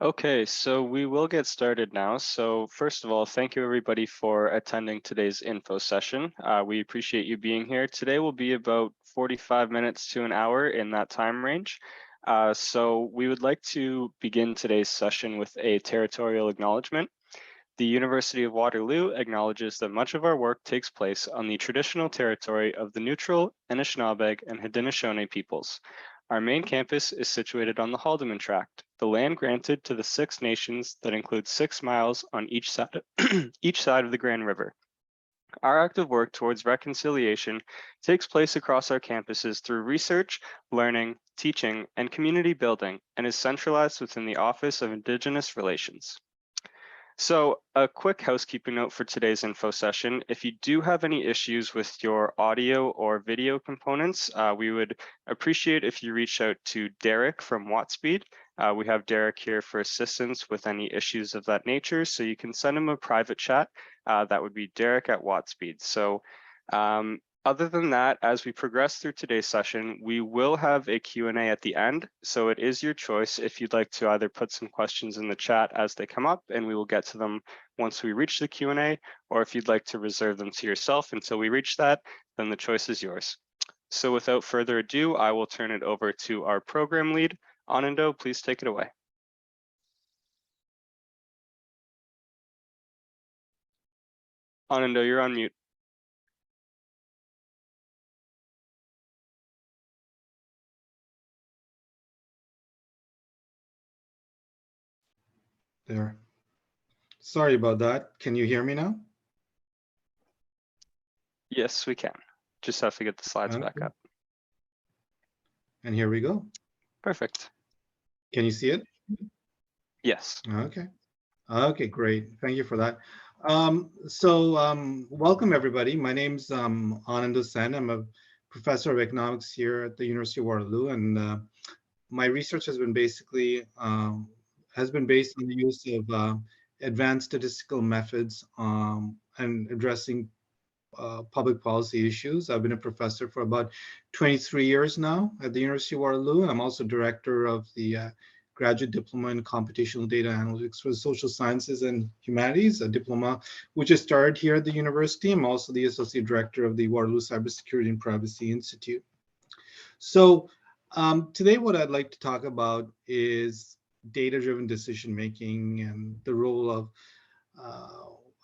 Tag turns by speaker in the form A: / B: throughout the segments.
A: Okay, so we will get started now. So first of all, thank you everybody for attending today's info session. We appreciate you being here. Today will be about 45 minutes to an hour in that time range. So we would like to begin today's session with a territorial acknowledgement. The University of Waterloo acknowledges that much of our work takes place on the traditional territory of the Neutral, Anishinaabeg, and Haudenosaunee peoples. Our main campus is situated on the Haldeman Tract, the land granted to the Six Nations that includes 6 miles on each side, each side of the Grand River. Our active work towards reconciliation takes place across our campuses through research, learning, teaching, and community building, and is centralized within the Office of Indigenous Relations. So a quick housekeeping note for today's info session. If you do have any issues with your audio or video components, we would appreciate if you reach out to Derek from WattSpeed. We have Derek here for assistance with any issues of that nature. So you can send him a private chat. That would be Derek at WattSpeed. So other than that, as we progress through today's session, we will have a Q&A at the end. So it is your choice if you'd like to either put some questions in the chat as they come up, and we will get to them once we reach the Q&A, or if you'd like to reserve them to yourself until we reach that, then the choice is yours. So without further ado, I will turn it over to our program lead. Anindya, please take it away. Anindya, you're on mute.
B: There. Sorry about that. Can you hear me now?
A: Yes, we can. Just have to get the slides back up.
B: And here we go.
A: Perfect.
B: Can you see it?
A: Yes.
B: Okay. Okay, great. Thank you for that. Welcome everybody. My name's Anindya Sen. I'm a professor of economics here at the University of Waterloo, and my research has been based on the use of advanced statistical methods and addressing public policy issues. I've been a professor for about 23 years now at the University of Waterloo, and I'm also director of the Graduate Diploma in Computational Data Analytics for Social Sciences and Humanities, a diploma which is started here at the university. I'm also the associate director of the Waterloo Cybersecurity and Privacy Institute. So today what I'd like to talk about is data-driven decision-making and the role of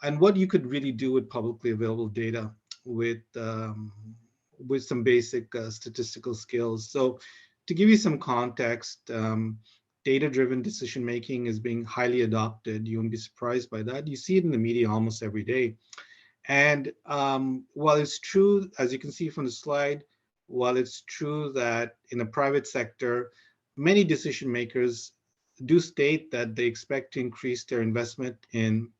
B: and what you could really do with publicly available data with some basic statistical skills. So to give you some context, data-driven decision-making is being highly adopted. You won't be surprised by that. You see it in the media almost every day. And while it's true, as you can see from the slide, while it's true that in the private sector, many decision makers do state that they expect to increase their investment in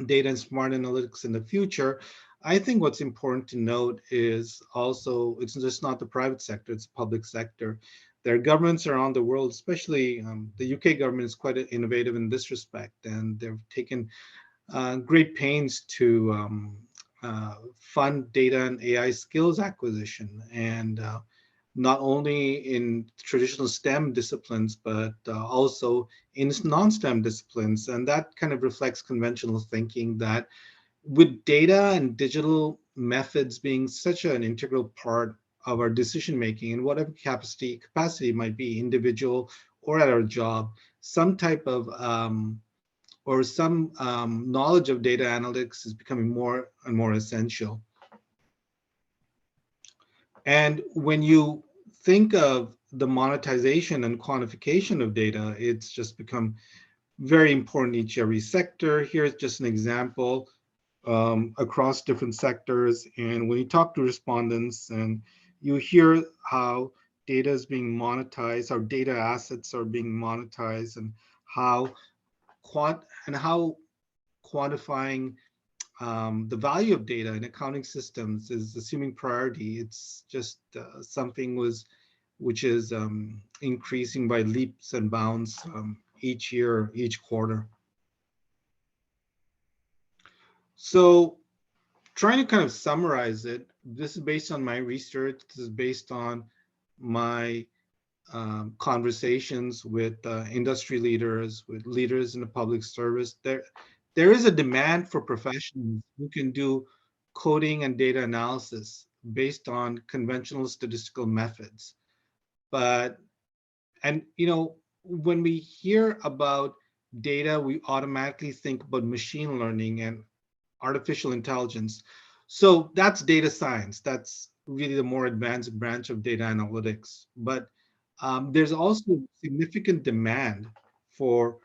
B: data and smart analytics in the future, I think what's important to note is also it's just not the private sector, it's the public sector. There are governments around the world, especially the UK government is quite innovative in this respect, and they've taken great pains to fund data and AI skills acquisition, and not only in traditional STEM disciplines, but also in non-STEM disciplines. And that kind of reflects conventional thinking that with data and digital methods being such an integral part of our decision-making in whatever capacity might be, individual or at our job, some type of knowledge of data analytics is becoming more and more essential. And when you think of the monetization and quantification of data, it's just become very important in every sector. Here's just an example across different sectors. And when you talk to respondents and you hear how data is being monetized, how data assets are being monetized, and how quantifying the value of data in accounting systems is assuming priority. It's just something which is increasing by leaps and bounds each year, each quarter. So trying to kind of summarize it, this is based on my research. This is based on my conversations with industry leaders, with leaders in the public service, there is a demand for professionals who can do coding and data analysis based on conventional statistical methods. But, and when we hear about data, we automatically think about machine learning and artificial intelligence. So that's data science. That's really the more advanced branch of data analytics. But there's also significant demand for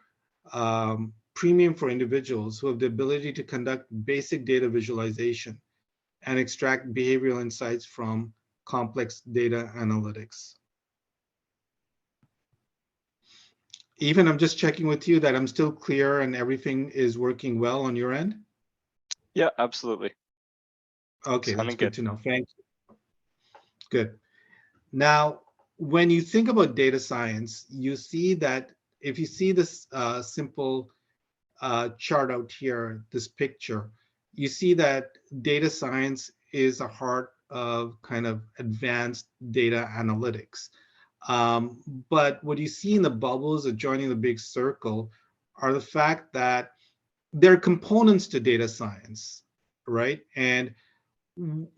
B: premium for individuals who have the ability to conduct basic data visualization and extract behavioral insights from complex data analytics. Even I'm just checking with you that I'm still clear and everything is working well on your end.
A: Yeah, absolutely.
B: Okay, that's
A: Sounding
B: good
A: good.
B: to know. Thank you. Good. Now, when you think about data science, you see that if you see this simple chart out here, this picture, you see that data science is a heart of kind of advanced data analytics. But what you see in the bubbles adjoining the big circle are the fact that there are components to data science, right? And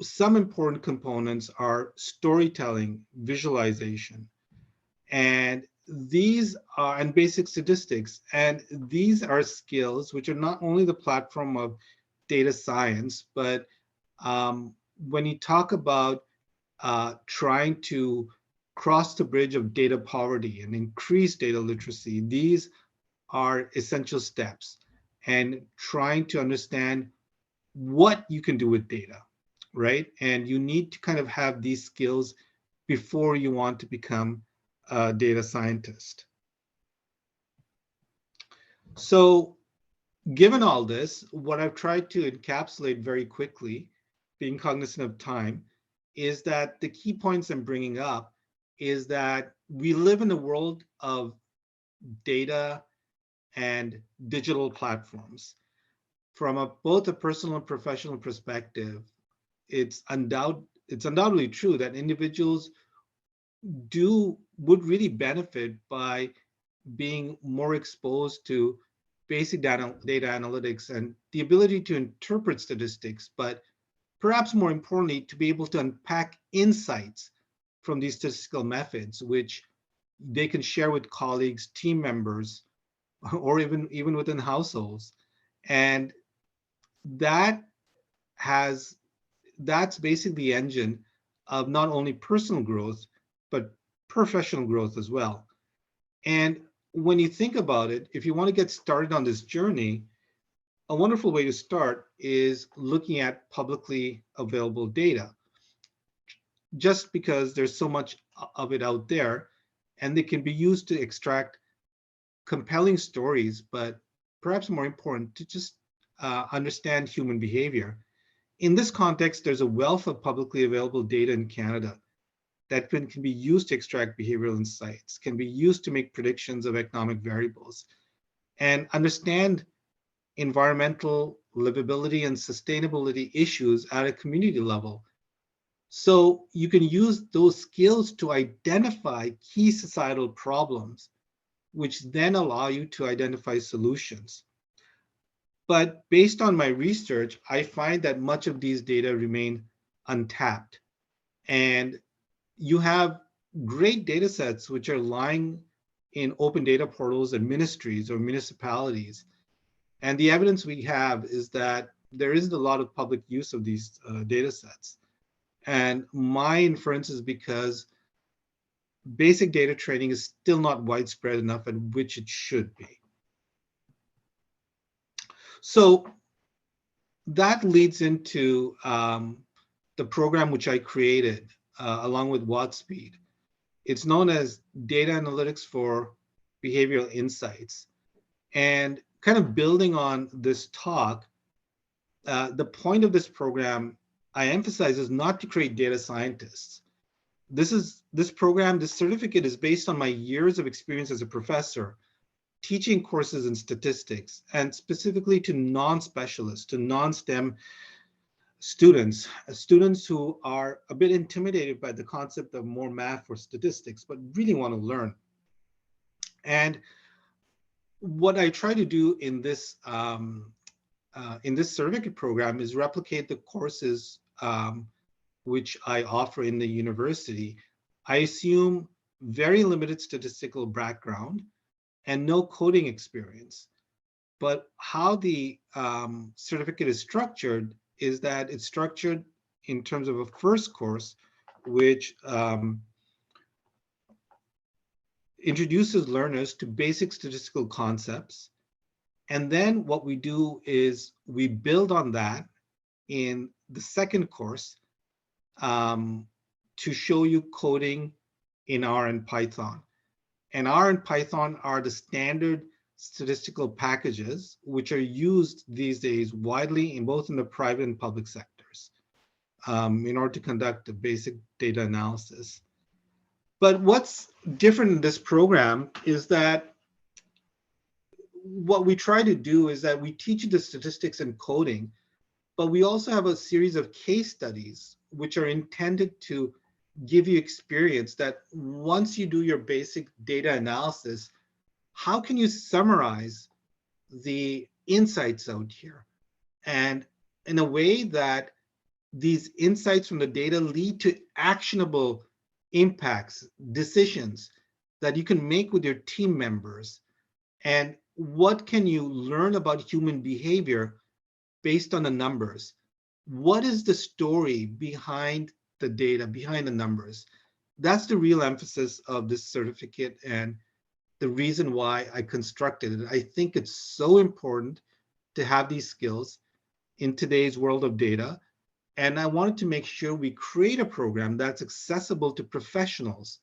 B: some important components are storytelling, visualization, and these are and basic statistics. And these are skills which are not only the platform of data science, but when you talk about trying to cross the bridge of data poverty and increase data literacy, these are essential steps, and trying to understand what you can do with data, right? And you need to kind of have these skills before you want to become a data scientist. So given all this, what I've tried to encapsulate very quickly, being cognizant of time, is that the key points I'm bringing up is that we live in a world of data and digital platforms. From both a personal and professional perspective, it's undoubtedly true that individuals would really benefit by being more exposed to basic data analytics and the ability to interpret statistics, but perhaps more importantly, to be able to unpack insights from these statistical methods, which they can share with colleagues, team members, or even within households. And that that's basically the engine of not only personal growth, but professional growth as well. And when you think about it, if you want to get started on this journey, a wonderful way to start is looking at publicly available data, just because there's so much of it out there, and they can be used to extract compelling stories, but perhaps more important, to just understand human behavior. In this context, there's a wealth of publicly available data in Canada that can be used to extract behavioral insights, can be used to make predictions of economic variables, and understand environmental livability and sustainability issues at a community level. So you can use those skills to identify key societal problems, which then allow you to identify solutions. But based on my research, I find that much of these data remain untapped. And you have great data sets which are lying in open data portals and ministries or municipalities. And the evidence we have is that there isn't a lot of public use of these data sets. And my inference is because basic data training is still not widespread enough, at which it should be. So that leads into the program which I created along with WattSpeed. It's known as Data Analytics for Behavioral Insights. And kind of building on this talk, the point of this program, I emphasize, is not to create data scientists. This certificate is based on my years of experience as a professor, teaching courses in statistics, and specifically to non-specialists, to non-STEM students who are a bit intimidated by the concept of more math or statistics, but really want to learn. And what I try to do in this certificate program is replicate the courses which I offer in the university. I assume very limited statistical background and no coding experience. But how the certificate is structured is that it's structured in terms of a first course, which introduces learners to basic statistical concepts. And then what we do is we build on that in the second course to show you coding in R and Python. And R and Python are the standard statistical packages which are used these days widely in both in the private and public sectors in order to conduct a basic data analysis. But what's different in this program is that what we try to do is that we teach you the statistics and coding, but we also have a series of case studies which are intended to give you experience that once you do your basic data analysis, how can you summarize the insights out here? And in a way that these insights from the data lead to actionable impacts, decisions that you can make with your team members. And what can you learn about human behavior based on the numbers? What is the story behind the data, behind the numbers? That's the real emphasis of this certificate and the reason why I constructed it. I think it's so important to have these skills in today's world of data. And I wanted to make sure we create a program that's accessible to professionals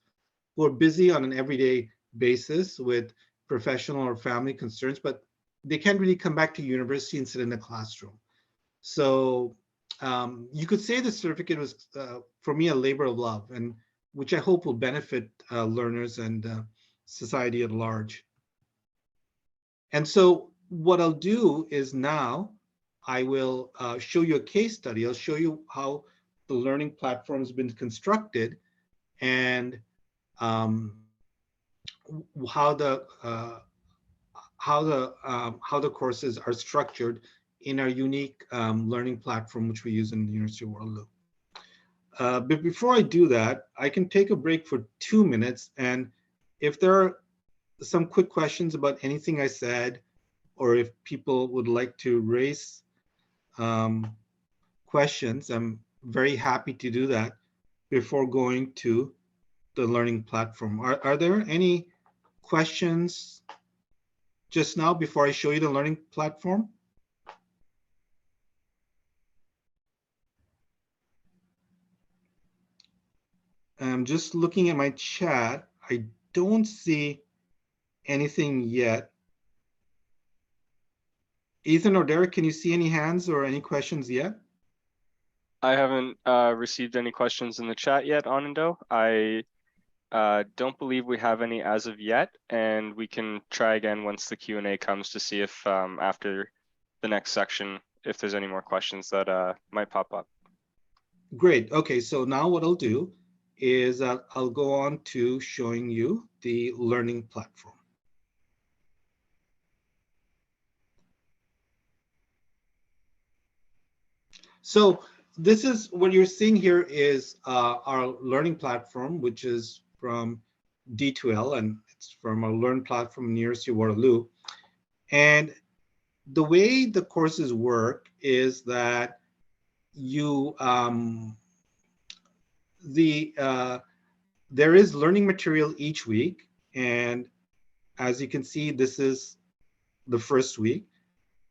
B: who are busy on an everyday basis with professional or family concerns, but they can't really come back to university and sit in the classroom. So you could say the certificate was, for me, a labor of love, and which I hope will benefit learners and society at large. And so what I'll do is now I will show you a case study. I'll show you how the learning platform has been constructed and how the courses are structured in our unique learning platform, which we use in the University of Waterloo. But before I do that, I can take a break for 2 minutes. And if there are some quick questions about anything I said, or if people would like to raise questions, I'm very happy to do that before going to the learning platform. Are there any questions just now before I show you the learning platform? I'm just looking at my chat. I don't see anything yet. Ethan or Derek, can you see any hands or any questions yet?
A: I haven't received any questions in the chat yet, Anindya. I don't believe we have any as of yet, and we can try again once the Q&A comes to see if after the next section, if there's any more questions that might pop up.
B: Great. Okay, so now what I'll do is I'll go on to showing you the learning platform. So this is what you're seeing here is our learning platform, which is from D2L, and it's from our learn platform in University of Waterloo. And the way the courses work is that you there is learning material each week, and as you can see, this is the first week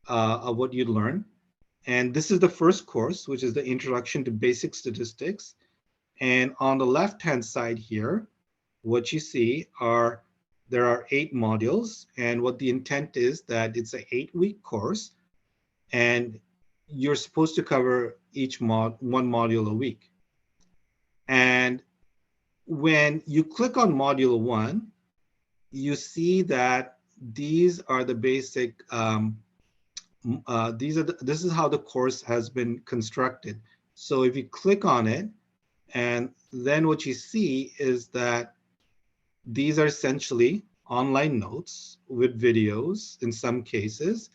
B: of what you'd learn. And this is the first course, which is the Introduction to Basic Statistics. And on the left-hand side here, what you see are there are 8 modules, and what the intent is that it's an 8-week course, and you're supposed to cover each one module a week. And when you click on module 1, you see that these are the basic this is how the course has been constructed. So if you click on it, and then what you see is that these are essentially online notes with videos in some cases.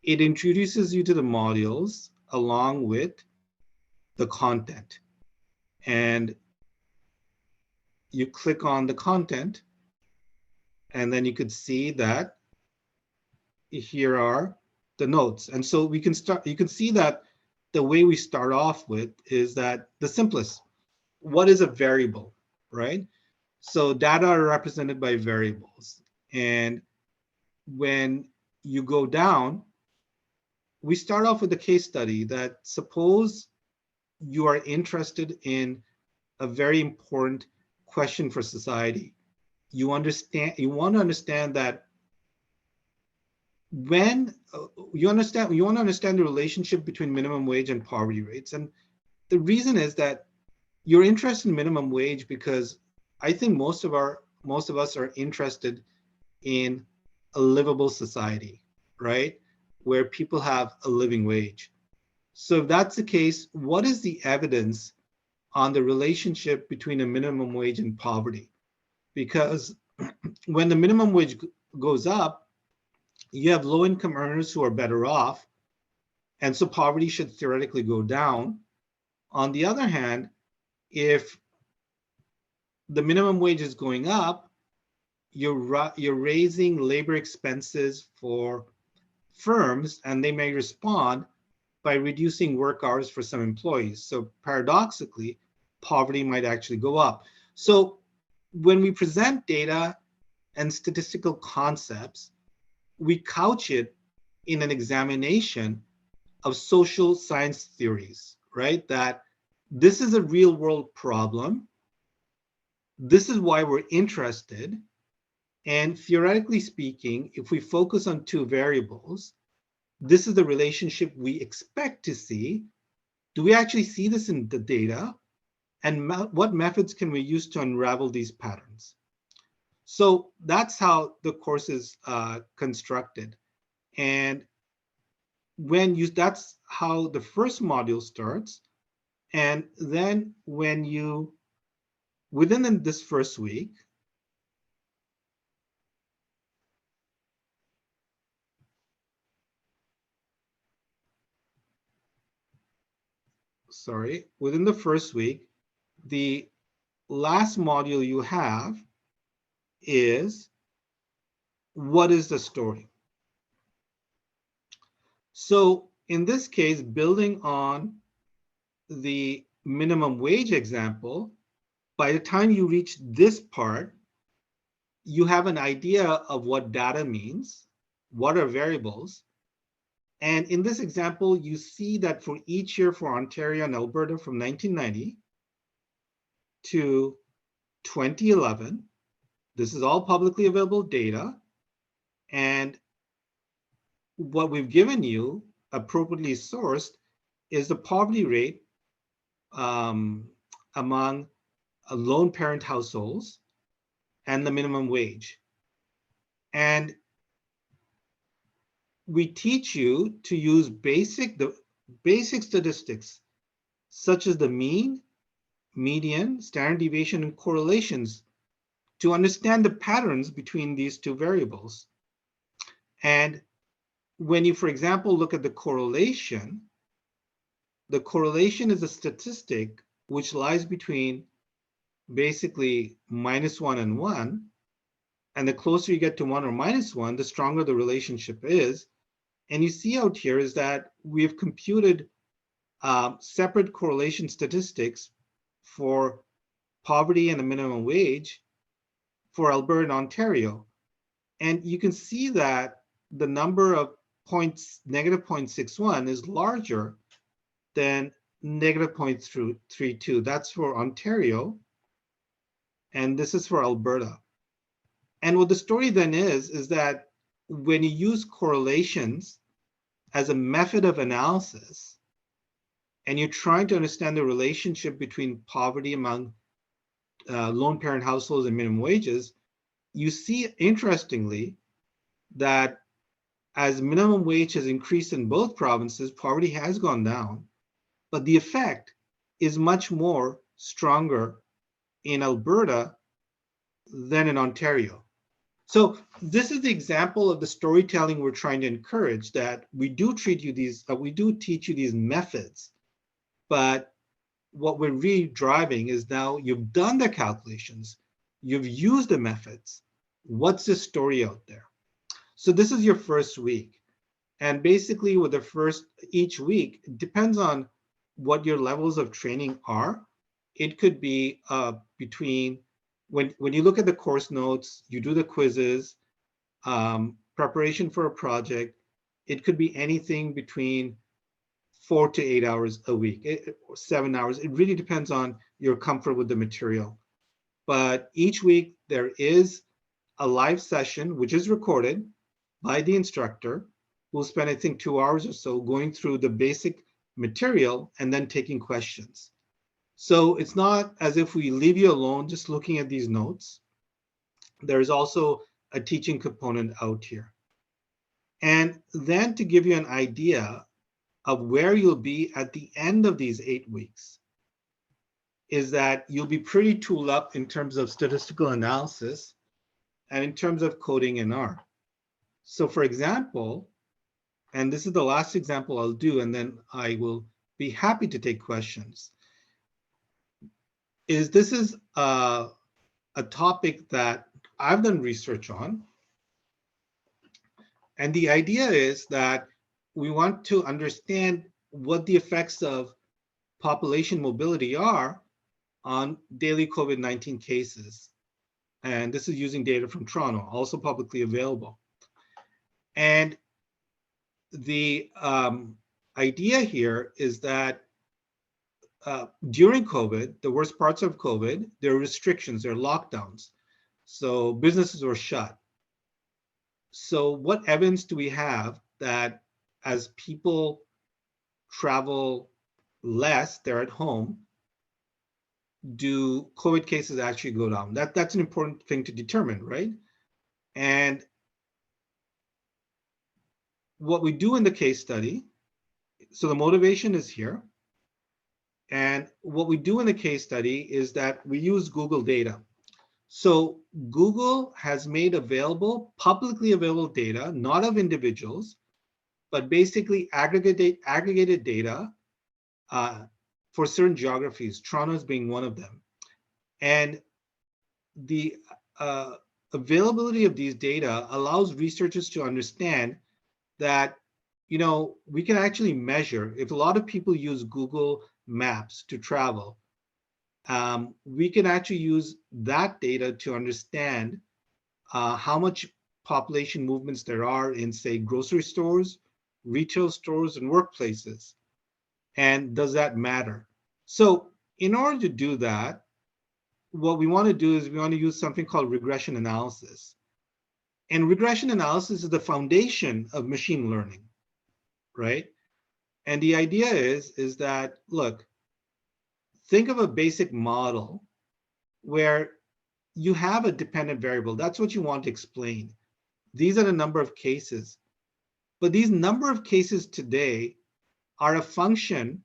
B: It introduces you to the modules along with the content. And you click on the content, and then you could see that here are the notes. And so we can start, you can see that the way we start off with is that the simplest, what is a variable, right? So data are represented by variables. And when you go down, we start off with a case study that suppose you are interested in a very important question for society. You want to understand that when you want to understand the relationship between minimum wage and poverty rates. And the reason is that you're interested in minimum wage because I think most of us are interested in a livable society, right? Where people have a living wage. So if that's the case, what is the evidence on the relationship between a minimum wage and poverty? Because when the minimum wage goes up, you have low income earners who are better off. And so poverty should theoretically go down. On the other hand, if the minimum wage is going up, you're raising labor expenses for firms, and they may respond by reducing work hours for some employees. So paradoxically, poverty might actually go up. So when we present data and statistical concepts, we couch it in an examination of social science theories, right? That this is a real world problem. This is why we're interested. And theoretically speaking, if we focus on two variables, this is the relationship we expect to see. Do we actually see this in the data? And what methods can we use to unravel these patterns? So that's how the course is constructed. And that's how the first module starts. And then when you, within this first week, within the first week, the last module you have is what is the story? So in this case, building on the minimum wage example, by the time you reach this part, you have an idea of what data means, what are variables. And in this example, you see that for each year for Ontario and Alberta from 1990 to 2011, this is all publicly available data. And what we've given you, appropriately sourced, is the poverty rate among lone parent households and the minimum wage. And we teach you to use basic statistics, such as the mean, median, standard deviation, and correlations to understand the patterns between these two variables. And when you, for example, look at the correlation is a statistic which lies between basically -1 and 1. And the closer you get to 1 or -1, the stronger the relationship is. And you see out here is that we've computed separate correlation statistics for poverty and the minimum wage for Alberta and Ontario. And you can see that the number of points, -0.61, is larger than -0.32. That's for Ontario. And this is for Alberta. And what the story then is that when you use correlations as a method of analysis, and you're trying to understand the relationship between poverty among lone parent households and minimum wages, you see, interestingly, that as minimum wage has increased in both provinces, poverty has gone down, but the effect is much more stronger in Alberta than in Ontario. So this is the example of the storytelling we're trying to encourage, that we do teach you these methods, but what we're really driving is now you've done the calculations, you've used the methods. What's the story out there? So this is your first week. And basically with each week, it depends on what your levels of training are. It could be between, when you look at the course notes, you do the quizzes, preparation for a project, it could be anything between 4 to 8 hours a week, 7 hours. It really depends on your comfort with the material. But each week there is a live session, which is recorded by the instructor, who'll spend, I think, 2 hours or so going through the basic material and then taking questions. So it's not as if we leave you alone just looking at these notes. There's also a teaching component out here. And then to give you an idea of where you'll be at the end of these 8 weeks is that you'll be pretty tooled up in terms of statistical analysis and in terms of coding in R. So for example, and this is the last example I'll do, and then I will be happy to take questions, this is a topic that I've done research on. And the idea is that we want to understand what the effects of population mobility are on daily COVID-19 cases. And this is using data from Toronto, also publicly available. And the idea here is that during COVID, the worst parts of COVID, there are restrictions, there are lockdowns. So businesses were shut. So what evidence do we have that as people travel less, they're at home, do COVID cases actually go down? That's an important thing to determine, right? And what we do in the case study, so the motivation is here. And what we do in the case study is that we use Google data. So Google has made available, publicly available data, not of individuals, but basically aggregated data for certain geographies, Toronto's being one of them. And the availability of these data allows researchers to understand that, we can actually measure, if a lot of people use Google Maps to travel, we can actually use that data to understand how much population movements there are in, say, grocery stores, retail stores, and workplaces. And does that matter? So in order to do that, what we want to do is we want to use something called regression analysis. And regression analysis is the foundation of machine learning, right? And the idea is that, look, think of a basic model where you have a dependent variable. That's what you want to explain. These are the number of cases. But these number of cases today are a function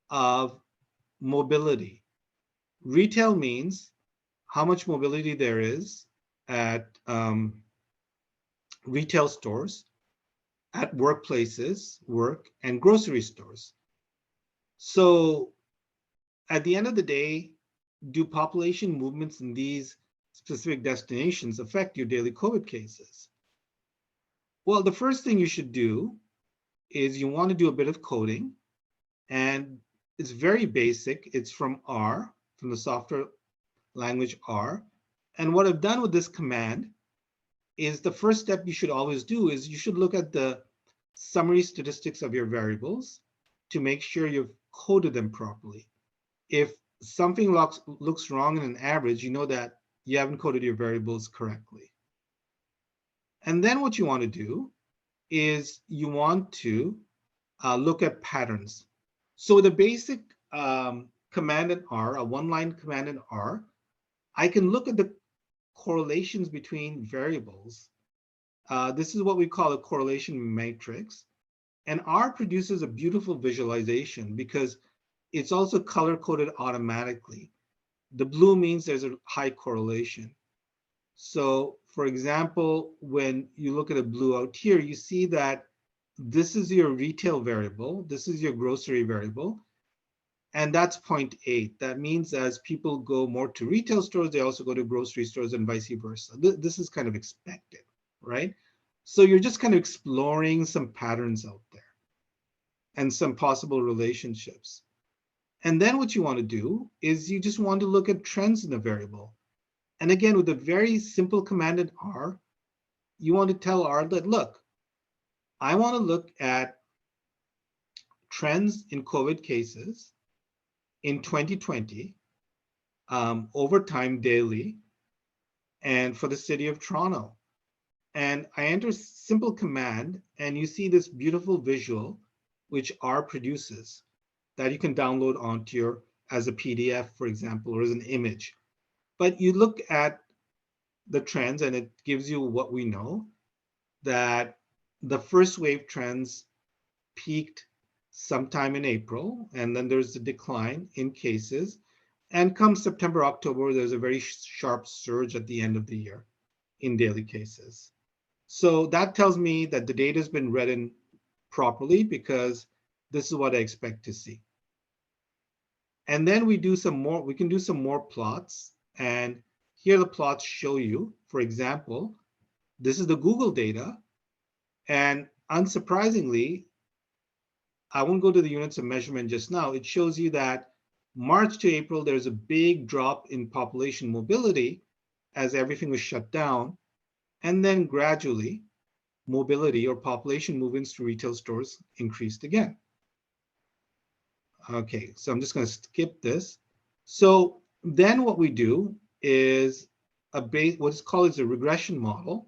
B: of mobility. Retail means how much mobility there is at retail stores, at workplaces, work, and grocery stores. So at the end of the day, do population movements in these specific destinations affect your daily COVID cases? Well, the first thing you should do is you want to do a bit of coding, and it's very basic. It's from R, from the software language R. And what I've done with this command is the first step you should always do is you should look at the summary statistics of your variables to make sure you've coded them properly. If something looks wrong in an average, you know that you haven't coded your variables correctly. And then what you want to do is you want to look at patterns. So the basic command in R, a one-line command in R, I can look at the correlations between variables This is what we call a correlation matrix. And R produces a beautiful visualization because it's also color coded automatically. The blue means there's a high correlation. So for example, when you look at a blue out here, you see that this is your retail variable, this is your grocery variable, and that's 0.8. That means as people go more to retail stores, they also go to grocery stores and vice versa. This is kind of expected, right? So you're just kind of exploring some patterns out there and some possible relationships. And then what you want to do is you just want to look at trends in a variable. And again, with a very simple command in R, you want to tell R that, look, I want to look at trends in COVID cases in 2020 over time daily and for the city of Toronto. And I enter simple command and you see this beautiful visual which R produces that you can download onto your as a PDF, for example, or as an image. But you look at the trends and it gives you what we know, that the first wave trends peaked sometime in April, and then there's a decline in cases. And come September, October, there's a very sharp surge at the end of the year in daily cases. So that tells me that the data has been read in properly because this is what I expect to see. And then we do some more, we can do some more plots. And here the plots show you, for example, this is the Google data. And unsurprisingly, I won't go to the units of measurement just now. It shows you that March to April, there's a big drop in population mobility as everything was shut down. And then gradually, mobility or population movements to retail stores increased again. Okay, so I'm just going to skip this. So then what we do is what's called a regression model.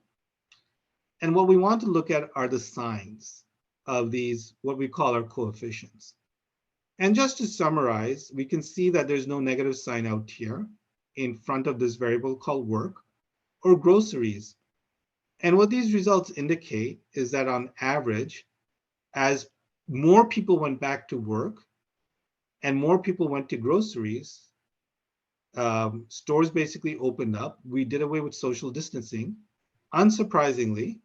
B: And what we want to look at are the signs of these, what we call our coefficients. And just to summarize, we can see that there's no negative sign out here in front of this variable called work or groceries. And what these results indicate is that on average, as more people went back to work and more people went to groceries, stores basically opened up. We did away with social distancing. Unsurprisingly,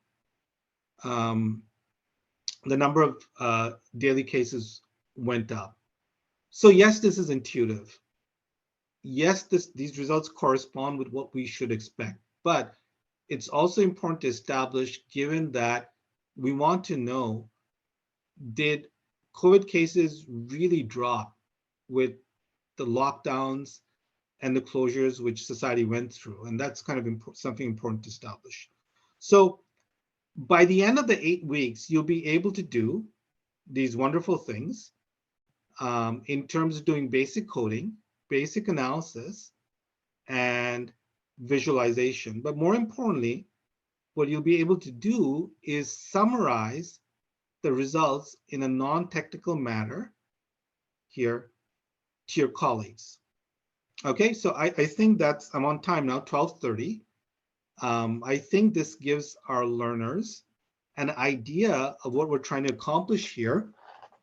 B: the number of daily cases went up. So yes, this is intuitive. Yes, these results correspond with what we should expect, but it's also important to establish, given that we want to know, did COVID cases really drop with the lockdowns and the closures which society went through? And that's kind of something important to establish. So by the end of the 8 weeks, you'll be able to do these wonderful things in terms of doing basic coding, basic analysis, and visualization. But more importantly, what you'll be able to do is summarize the results in a non-technical manner here to your colleagues. Okay, so I think I'm on time now, 12:30. I think this gives our learners an idea of what we're trying to accomplish here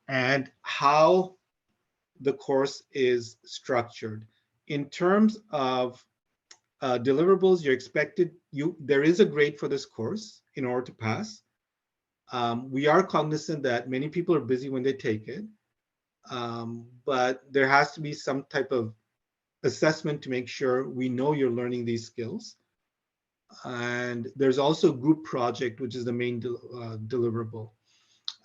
B: and how the course is structured. In terms of deliverables, you're expected, there is a grade for this course in order to pass. We are cognizant that many people are busy when they take it, but there has to be some type of assessment to make sure we know you're learning these skills. And there's also a group project, which is the main deliverable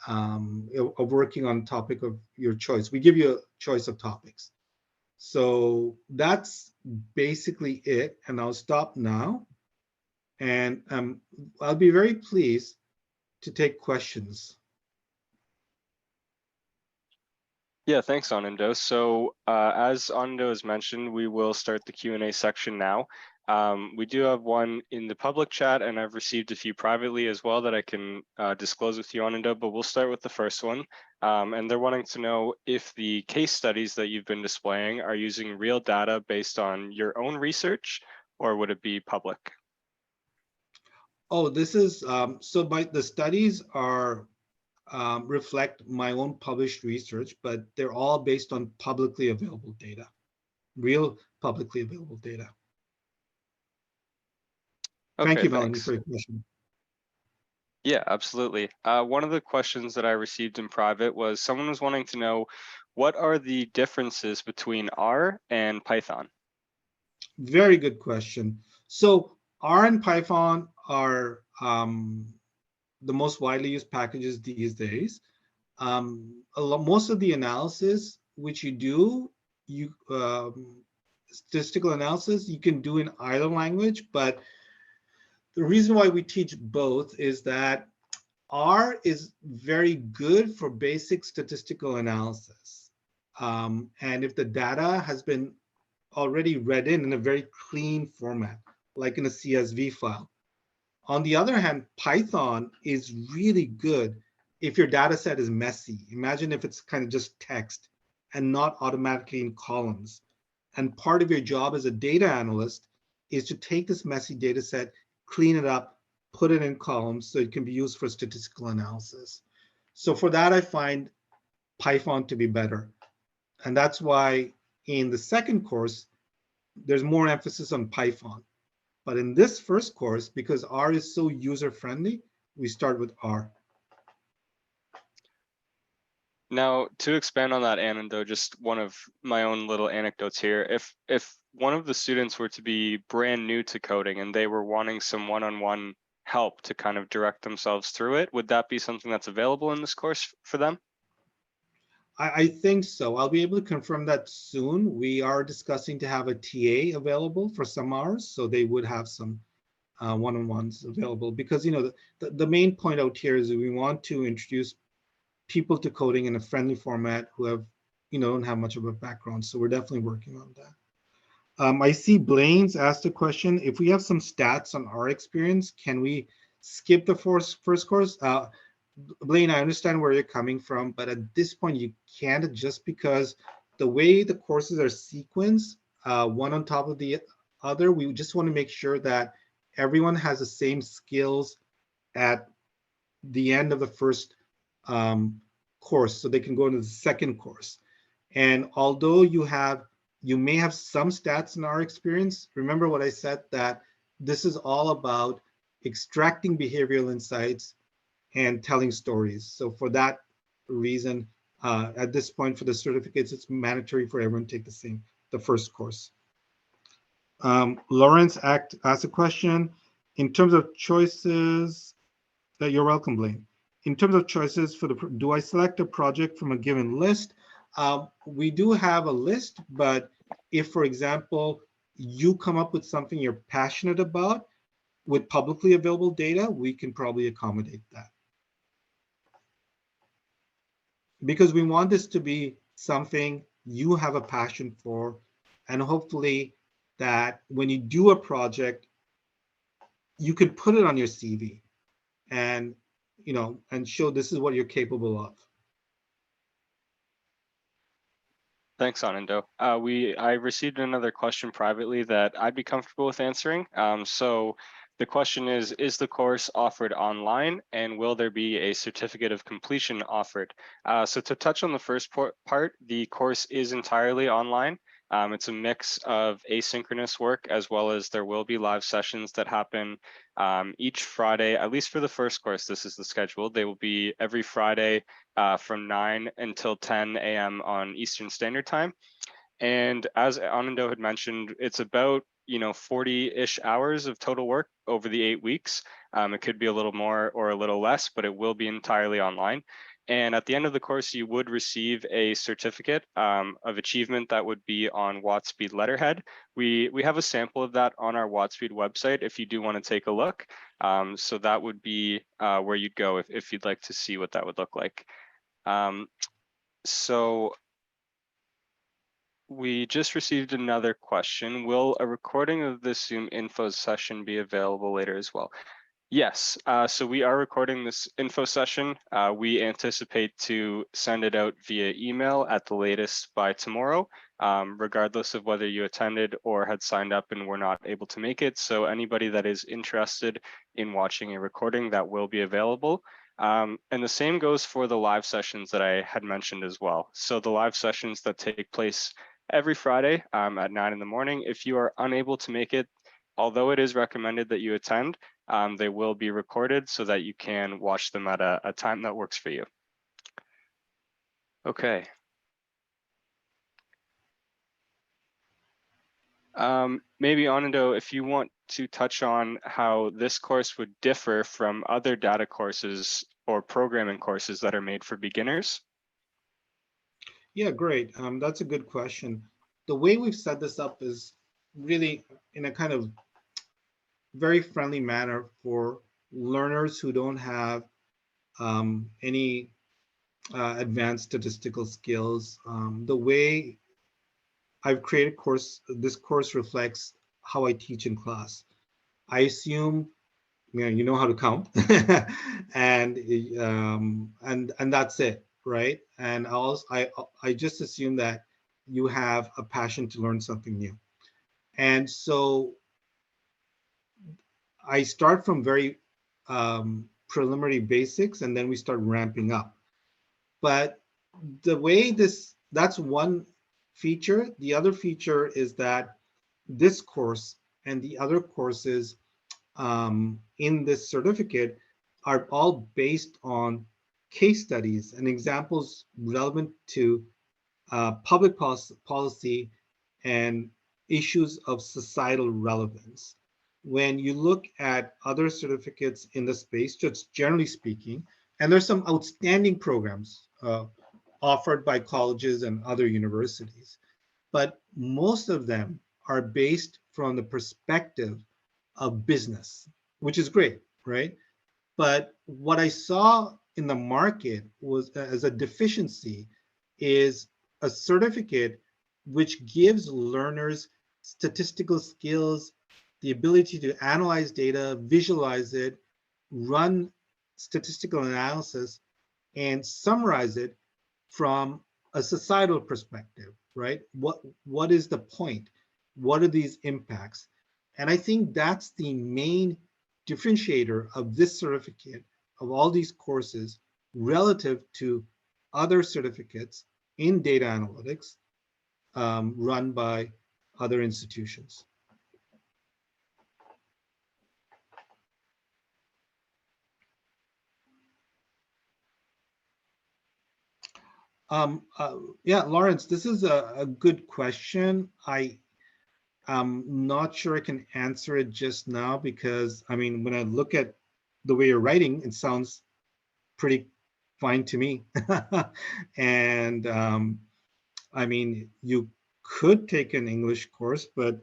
B: of working on a topic of your choice. We give you a choice of topics. So that's basically it. And I'll stop now. And I'll be very pleased to take questions.
A: Yeah, thanks, Anindya. So as Anindya has mentioned, we will start the Q&A section now. We do have one in the public chat, and I've received a few privately as well that I can disclose with you, Anindya, but we'll start with the first one. And they're wanting to know if the case studies that you've been displaying are using real data based on your own research, or would it be public?
B: Oh, this is so the studies are reflect my own published research, but they're all based on publicly available data, real publicly available data. Thank
A: Okay,
B: you, Melanie,
A: thanks.
B: for your question.
A: Yeah, absolutely. One of the questions that I received in private was someone was wanting to know, what are the differences between R and Python?
B: Very good question. So R and Python are the most widely used packages these days. Most of the analysis which you do, statistical analysis, you can do in either language, but the reason why we teach both is that R is very good for basic statistical analysis. And if the data has been already read in a very clean format, like in a CSV file. On the other hand, Python is really good if your data set is messy. Imagine if it's kind of just text and not automatically in columns. And part of your job as a data analyst is to take this messy data set, clean it up, put it in columns so it can be used for statistical analysis. So for that, I find Python to be better. And that's why in the second course, there's more emphasis on Python. But in this first course, because R is so user-friendly, we start with R.
A: Now, to expand on that, Anindya, just one of my own little anecdotes here. If one of the students were to be brand new to coding and they were wanting some one-on-one help to kind of direct themselves through it, would that be something that's available in this course for them?
B: I think so. I'll be able to confirm that soon. We are discussing to have a TA available for some hours, so they would have some one-on-ones available. Because the main point out here is that we want to introduce people to coding in a friendly format who have don't have much of a background. So we're definitely working on that. I see Blaine's asked a question. If we have some stats on our experience, can we skip the first course? Blaine, I understand where you're coming from, but at this point, you can't, just because the way the courses are sequenced, one on top of the other. We just want to make sure that everyone has the same skills at the end of the first course, so they can go into the second course. And although you may have some stats in our experience, remember what I said, that this is all about extracting behavioral insights and telling stories. So for that reason, at this point for the certificates, it's mandatory for everyone to take the first course. Lawrence asked a question. In terms of choices, you're welcome, Blaine. In terms of choices do I select a project from a given list? We do have a list, but if, for example, you come up with something you're passionate about with publicly available data, we can probably accommodate that. Because we want this to be something you have a passion for, and hopefully that when you do a project, you can put it on your CV and and show this is what you're capable of.
A: Thanks, Anindya. I received another question privately that I'd be comfortable with answering. So the question is the course offered online, and will there be a certificate of completion offered? So to touch on the first part, the course is entirely online. It's a mix of asynchronous work, as well as there will be live sessions that happen each Friday, at least for the first course. This is the schedule. They will be every Friday from 9 until 10 a.m. on Eastern Standard Time. And as Anindya had mentioned, it's about 40-ish hours of total work over the 8 weeks. It could be a little more or a little less, but it will be entirely online. And at the end of the course, you would receive a certificate of achievement that would be on WattSpeed letterhead. We have a sample of that on our WattSpeed website if you do want to take a look. So that would be where you'd go if you'd like to see what that would look like. So we just received another question. Will a recording of this Zoom info session be available later as well? Yes, so we are recording this info session. We anticipate to send it out via email at the latest by tomorrow, regardless of whether you attended or had signed up and were not able to make it. So anybody that is interested in watching a recording that will be available. And the same goes for the live sessions that I had mentioned as well. So the live sessions that take place every Friday at 9 in the morning, if you are unable to make it, although it is recommended that you attend, they will be recorded so that you can watch them at a time that works for you. Okay. Maybe Anindya, if you want to touch on how this course would differ from other data courses or programming courses that are made for beginners.
B: Yeah, great. That's a good question. The way we've set this up is really in a kind of very friendly manner for learners who don't have any advanced statistical skills. The way I've created this course reflects how I teach in class. I assume you know how to count, and that's it, right? And I just assume that you have a passion to learn something new, and so I start from very preliminary basics, and then we start ramping up. But the way that's one feature. The other feature is that this course and the other courses in this certificate are all based on case studies and examples relevant to public policy and issues of societal relevance. When you look at other certificates in the space, just generally speaking, and there's some outstanding programs offered by colleges and other universities, but most of them are based from the perspective of business, which is great, right? But what I saw in the market was as a deficiency is a certificate which gives learners statistical skills, the ability to analyze data, visualize it, run statistical analysis, and summarize it from a societal perspective, right? What is the point? What are these impacts? And I think that's the main differentiator of this certificate, of all these courses, relative to other certificates in data analytics run by other institutions. Yeah, Lawrence, this is a good question. I'm not sure I can answer it just now because, I mean, when I look at the way you're writing, it sounds pretty fine to me. And I mean, you could take an English course, but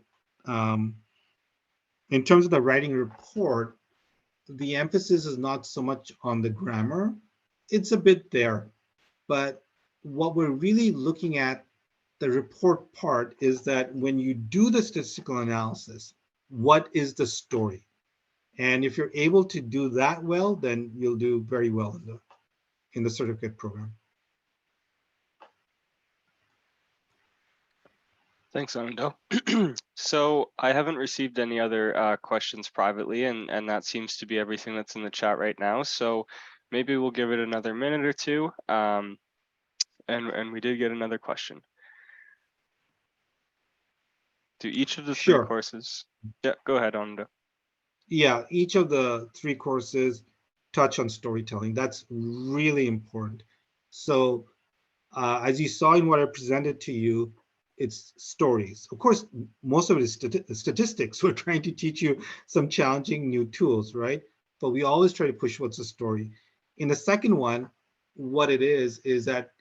B: in terms of the writing report, the emphasis is not so much on the grammar. It's a bit there, but what we're really looking at the report part is that when you do the statistical analysis, what is the story? And if you're able to do that well, then you'll do very well in the certificate program.
A: Thanks, Anindya. So I haven't received any other questions privately, and that seems to be everything that's in the chat right now. So maybe we'll give it another minute or two. And we did get another question. Do each of the three
B: Sure.
A: courses? Yeah, go ahead, Anindya.
B: Yeah, each of the three courses touch on storytelling. That's really important. So as you saw in what I presented to you, it's stories. Of course, most of it is statistics. We're trying to teach you some challenging new tools, right? But we always try to push what's a story. In the second one, what it is that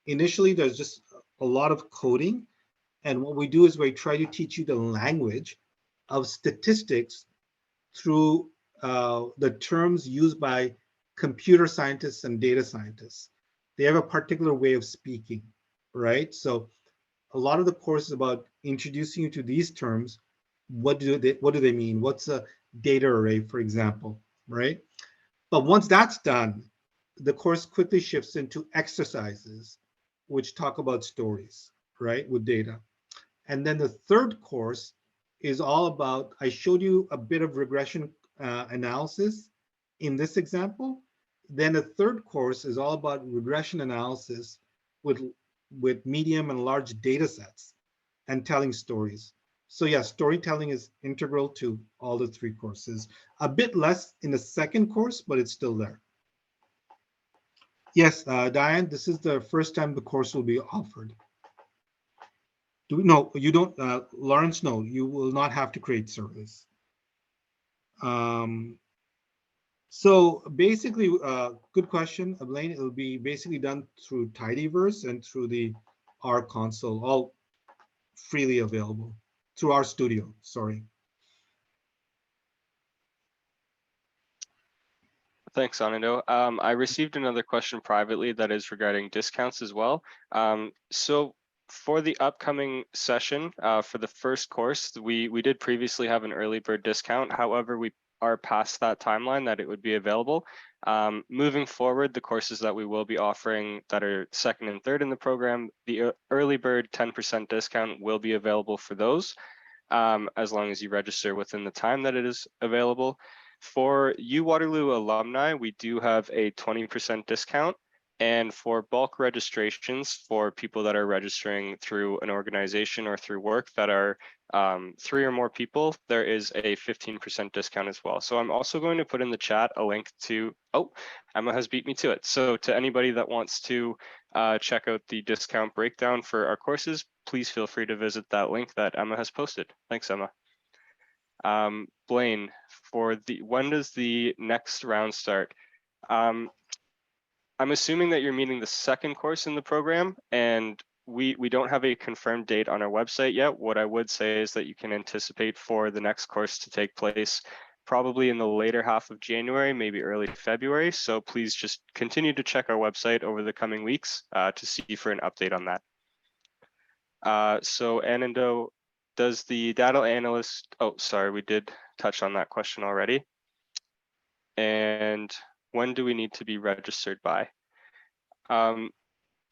B: initially there's just a lot of coding. And what we do is we try to teach you the language of statistics through the terms used by computer scientists and data scientists. They have a particular way of speaking, right? So a lot of the course is about introducing you to these terms. What do they mean? What's a data array, for example, right? But once that's done, the course quickly shifts into exercises, which talk about stories, right, with data. And then the third course is all about, I showed you a bit of regression analysis in this example. Then a third course is all about regression analysis with medium and large data sets and telling stories. So yeah, storytelling is integral to all the three courses. A bit less in the second course, but it's still there. Yes, Diane, this is the first time the course will be offered. No, you don't, Lawrence, no, you will not have to create surveys. So basically, good question, Blaine. It'll be basically done through Tidyverse and through the R console, all freely available through our studio, sorry.
A: Thanks, Anindya. I received another question privately that is regarding discounts as well. So for the upcoming session, for the first course, we did previously have an early bird discount. However, we are past that timeline that it would be available. Moving forward, the courses that we will be offering that are second and third in the program, the early bird 10% discount will be available for those, as long as you register within the time that it is available. For U Waterloo alumni, we do have a 20% discount. And for bulk registrations for people that are registering through an organization or through work that are 3 or more people, there is a 15% discount as well. So I'm also going to put in the chat a link to, oh, Emma has beat me to it. So to anybody that wants to check out the discount breakdown for our courses, please feel free to visit that link that Emma has posted. Thanks, Emma. Blaine, when does the next round start? I'm assuming that you're meaning the second course in the program, and we don't have a confirmed date on our website yet. What I would say is that you can anticipate for the next course to take place probably in the later half of January, maybe early February. So please just continue to check our website over the coming weeks to see for an update on that. So Anindya, does the data analyst, oh, sorry, we did touch on that question already. And when do we need to be registered by?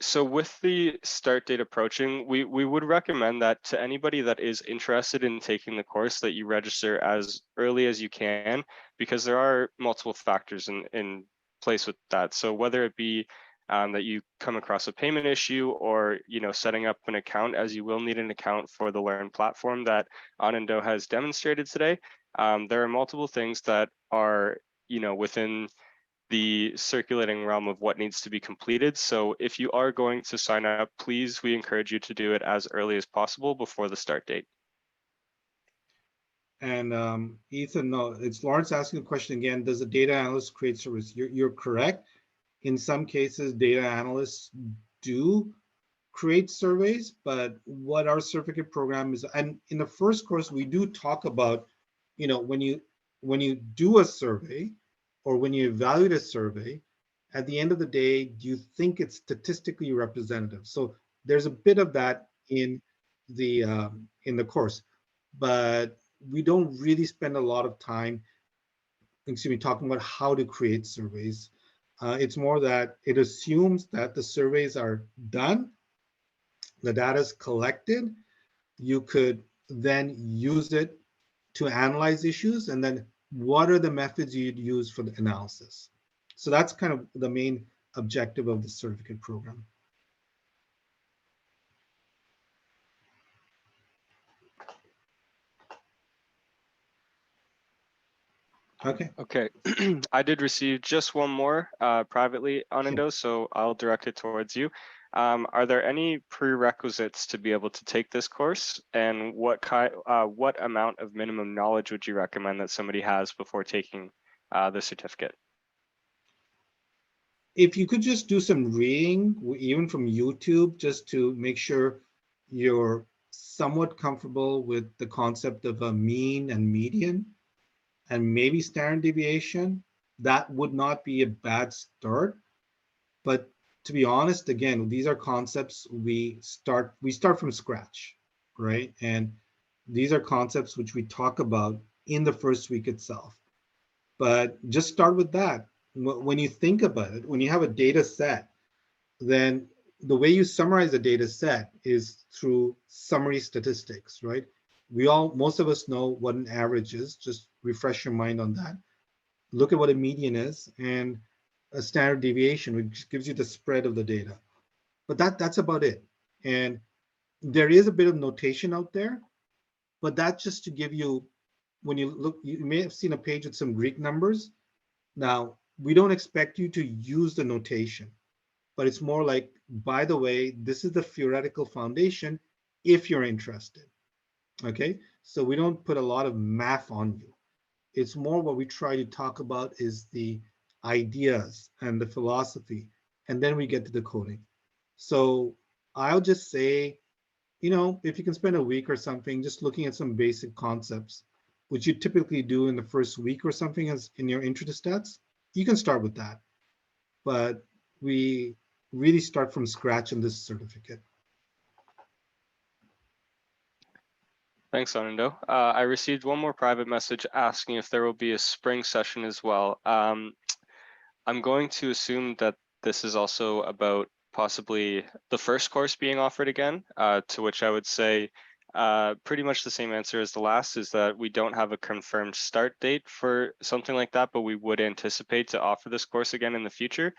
A: So with the start date approaching, we would recommend that to anybody that is interested in taking the course that you register as early as you can, because there are multiple factors in place with that. So whether it be that you come across a payment issue or setting up an account, as you will need an account for the Learn platform that Anindya has demonstrated today. There are multiple things that are within the circulating realm of what needs to be completed. So if you are going to sign up, please, we encourage you to do it as early as possible before the start date.
B: And Ethan, no, it's Lawrence asking a question again. Does a data analyst create service? You're correct. In some cases, data analysts do create surveys, but what our certificate program is, and in the first course, we do talk about, when you do a survey or when you evaluate a survey, at the end of the day, do you think it's statistically representative? So there's a bit of that in the course, but we don't really spend a lot of time, talking about how to create surveys. It's more that it assumes that the surveys are done, the data is collected, you could then use it to analyze issues, and then what are the methods you'd use for the analysis. So that's kind of the main objective of the certificate program. Okay.
A: I did receive just one more privately, Anindya, so I'll direct it towards you. Are there any prerequisites to be able to take this course, and what amount of minimum knowledge would you recommend that somebody has before taking the certificate?
B: If you could just do some reading, even from YouTube, just to make sure you're somewhat comfortable with the concept of a mean and median, and maybe standard deviation, that would not be a bad start. But to be honest, again, these are concepts we start from scratch, right? And these are concepts which we talk about in the first week itself. But just start with that. When you think about it, when you have a data set, then the way you summarize a data set is through summary statistics, right? most of us know what an average is. Just refresh your mind on that. Look at what a median is and a standard deviation, which gives you the spread of the data. But that's about it. And there is a bit of notation out there, but that's just to give you, when you look, you may have seen a page with some Greek numbers. Now, we don't expect you to use the notation, but it's more like, by the way, this is the theoretical foundation if you're interested. Okay, so we don't put a lot of math on you. It's more what we try to talk about is the ideas and the philosophy, and then we get to the coding. So I'll just say, if you can spend a week or something just looking at some basic concepts, which you typically do in the first week or something as in your intro to stats, you can start with that. But we really start from scratch in this certificate.
A: Thanks, Anindya. I received one more private message asking if there will be a spring session as well. I'm going to assume that this is also about possibly the first course being offered again, to which I would say pretty much the same answer as the last, is that we don't have a confirmed start date for something like that, but we would anticipate to offer this course again in the future.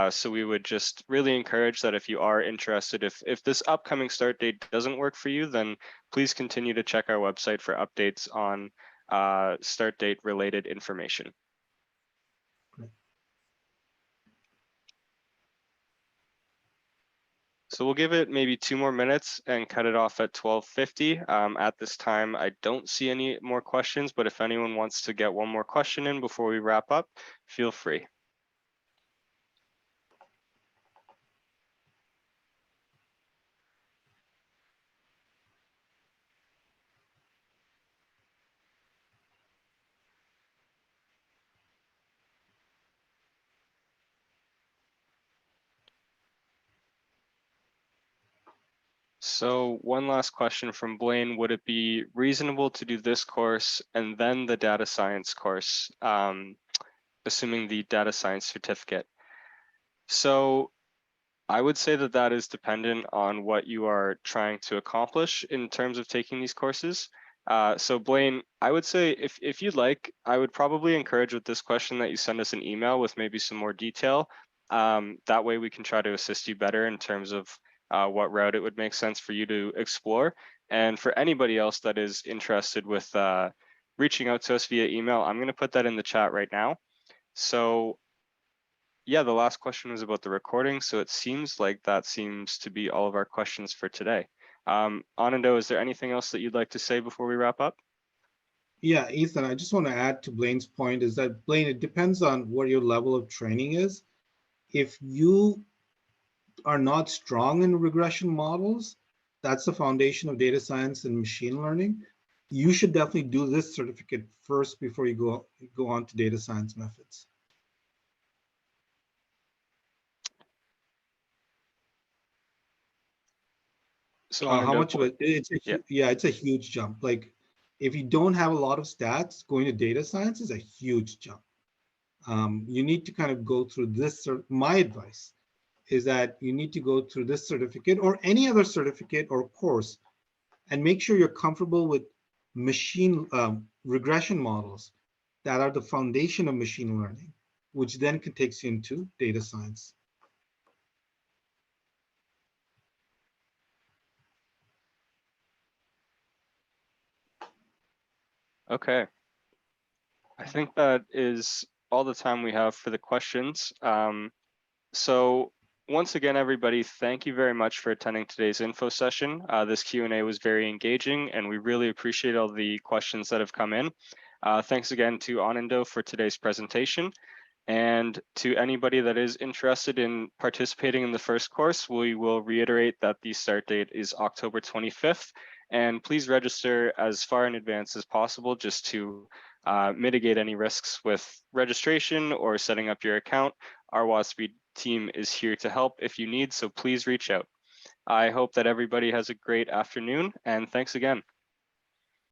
A: So we would just really encourage that if you are interested, if this upcoming start date doesn't work for you, then please continue to check our website for updates on start date related information. So we'll give it maybe 2 more minutes and cut it off at 12:50. At this time, I don't see any more questions, but if anyone wants to get one more question in before we wrap up, feel free. So one last question from Blaine. Would it be reasonable to do this course and then the data science course, assuming the data science certificate? So I would say that that is dependent on what you are trying to accomplish in terms of taking these courses. So Blaine, I would say if you'd like, I would probably encourage with this question that you send us an email with maybe some more detail. That way we can try to assist you better in terms of what route it would make sense for you to explore. And for anybody else that is interested with reaching out to us via email, I'm going to put that in the chat right now. So yeah, the last question was about the recording. So it seems like that seems to be all of our questions for today. Anindya, is there anything else that you'd like to say before we wrap up?
B: Yeah, Ethan, I just want to add to Blaine's point is that, Blaine, it depends on what your level of training is. If you are not strong in regression models, that's the foundation of data science and machine learning. You should definitely do this certificate first before you go on to data science methods.
A: So
B: How
A: Anindya,
B: much of it? It's a huge jump. Like, if you don't have a lot of stats, going to data science is a huge jump. You need to kind of go through this. My advice is that you need to go through this certificate or any other certificate or course and make sure you're comfortable with machine regression models that are the foundation of machine learning, which then can take you into data science.
A: okay. I think that is all the time we have for the questions. So once again, everybody, thank you very much for attending today's info session. This Q&A was very engaging, and we really appreciate all the questions that have come in. Thanks again to Anindya for today's presentation. And to anybody that is interested in participating in the first course, we will reiterate that the start date is October 25th. And please register as far in advance as possible just to mitigate any risks with registration or setting up your account. Our WASP team is here to help if you need, so please reach out. I hope that everybody has a great afternoon, and thanks again.